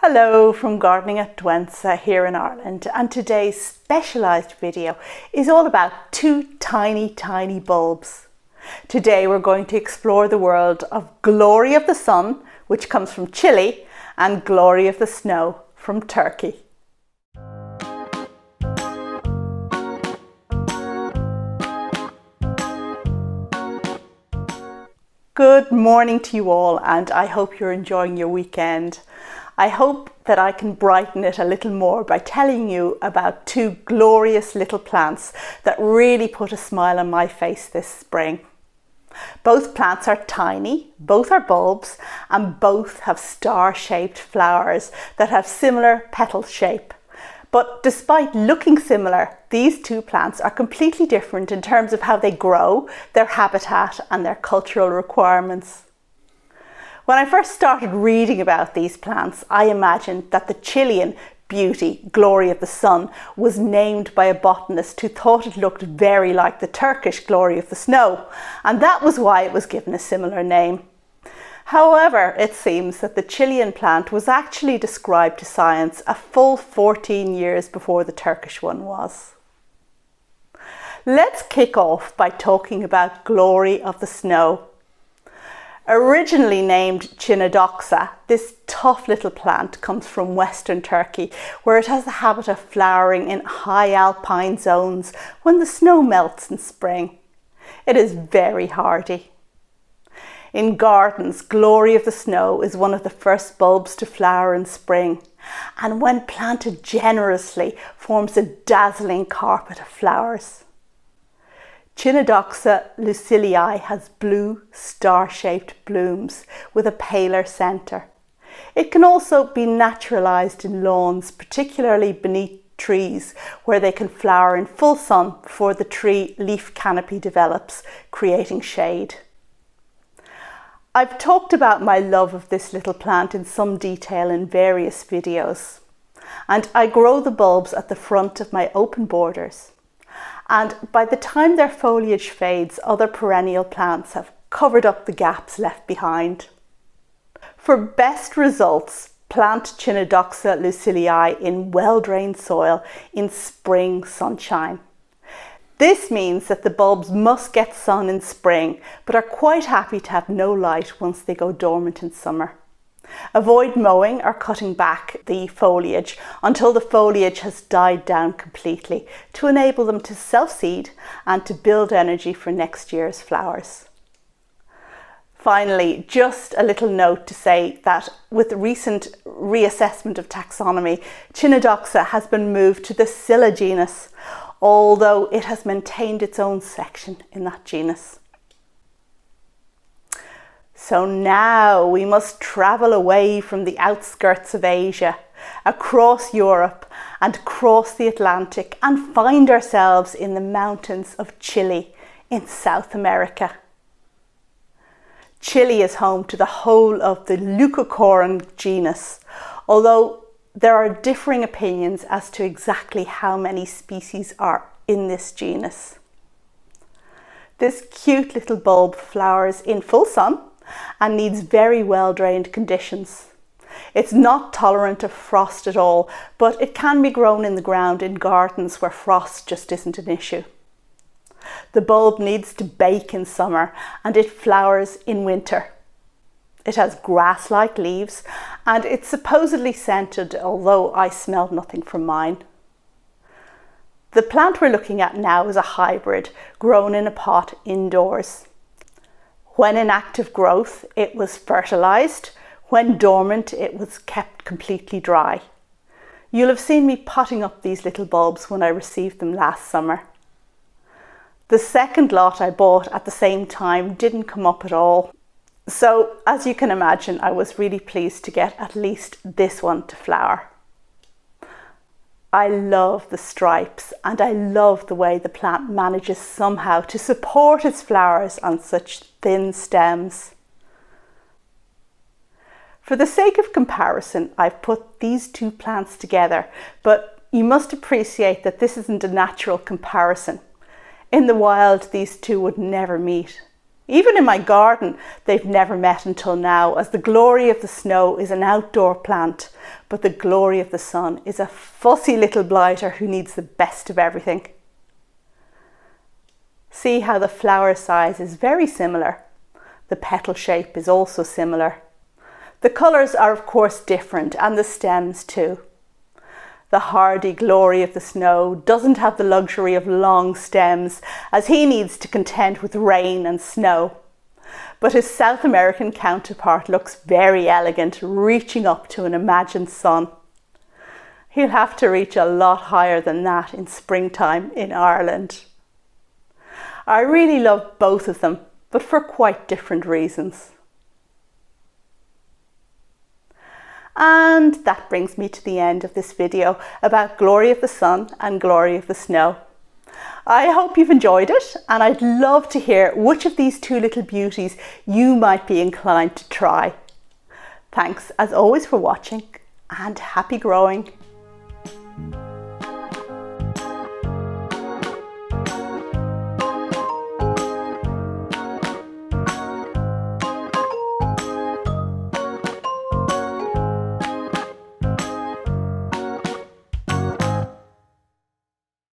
Hello from Gardening at Douentza here in Ireland, and today's specialised video is all about two tiny bulbs. Today we're going to explore the world of Glory of the Sun, which comes from Chile, and Glory of the Snow from Turkey. Good morning to you all, and I hope you're enjoying your weekend. I hope that I can brighten it a little more by telling you about two glorious little plants that really put a smile on my face this spring. Both plants are tiny, both are bulbs, and both have star-shaped flowers that have similar petal shape. But despite looking similar, these two plants are completely different in terms of how they grow, their habitat, and their cultural requirements. When I first started reading about these plants, I imagined that the Chilean beauty, Glory of the Sun, was named by a botanist who thought it looked very like the Turkish Glory of the Snow, and that was why it was given a similar name. However, it seems that the Chilean plant was actually described to science a full 14 years before the Turkish one was. Let's kick off by talking about Glory of the Snow. Originally named Chionodoxa, this tough little plant comes from western Turkey, where it has the habit of flowering in high alpine zones when the snow melts in spring. It is very hardy. In gardens, Glory of the Snow is one of the first bulbs to flower in spring, and when planted generously, forms a dazzling carpet of flowers. Chionodoxa lucilii has blue, star-shaped blooms with a paler centre. It can also be naturalised in lawns, particularly beneath trees, where they can flower in full sun before the tree leaf canopy develops, creating shade. I've talked about my love of this little plant in some detail in various videos, and I grow the bulbs at the front of my open borders. And by the time their foliage fades, other perennial plants have covered up the gaps left behind. For best results, plant Chionodoxa lucilii in well-drained soil in spring sunshine. This means that the bulbs must get sun in spring, but are quite happy to have no light once they go dormant in summer. Avoid mowing or cutting back the foliage until the foliage has died down completely to enable them to self-seed and to build energy for next year's flowers. Finally, just a little note to say that with the recent reassessment of taxonomy, Chionodoxa has been moved to the Scilla genus, although it has maintained its own section in that genus. So now we must travel away from the outskirts of Asia, across Europe and across the Atlantic, and find ourselves in the mountains of Chile in South America. Chile is home to the whole of the Leucocoryne genus, although there are differing opinions as to exactly how many species are in this genus. This cute little bulb flowers in full sun and needs very well-drained conditions. It's not tolerant of frost at all, but it can be grown in the ground in gardens where frost just isn't an issue. The bulb needs to bake in summer and it flowers in winter. It has grass-like leaves and it's supposedly scented, although I smelled nothing from mine. The plant we're looking at now is a hybrid grown in a pot indoors. When in active growth, it was fertilised. When dormant, it was kept completely dry. You'll have seen me potting up these little bulbs when I received them last summer. The second lot I bought at the same time didn't come up at all. So, as you can imagine, I was really pleased to get at least this one to flower. I love the stripes and I love the way the plant manages somehow to support its flowers on such thin stems. For the sake of comparison, I've put these two plants together, but you must appreciate that this isn't a natural comparison. In the wild, these two would never meet. Even in my garden, they've never met until now, as the glory of the snow is an outdoor plant, but the glory of the sun is a fussy little blighter who needs the best of everything. See how the flower size is very similar. The petal shape is also similar. The colours are of course different, and the stems too. The hardy glory of the snow doesn't have the luxury of long stems, as he needs to contend with rain and snow. But his South American counterpart looks very elegant, reaching up to an imagined sun. He'll have to reach a lot higher than that in springtime in Ireland. I really love both of them, but for quite different reasons. And that brings me to the end of this video about Glory of the Sun and Glory of the Snow. I hope you've enjoyed it, and I'd love to hear which of these two little beauties you might be inclined to try. Thanks as always for watching, and happy growing.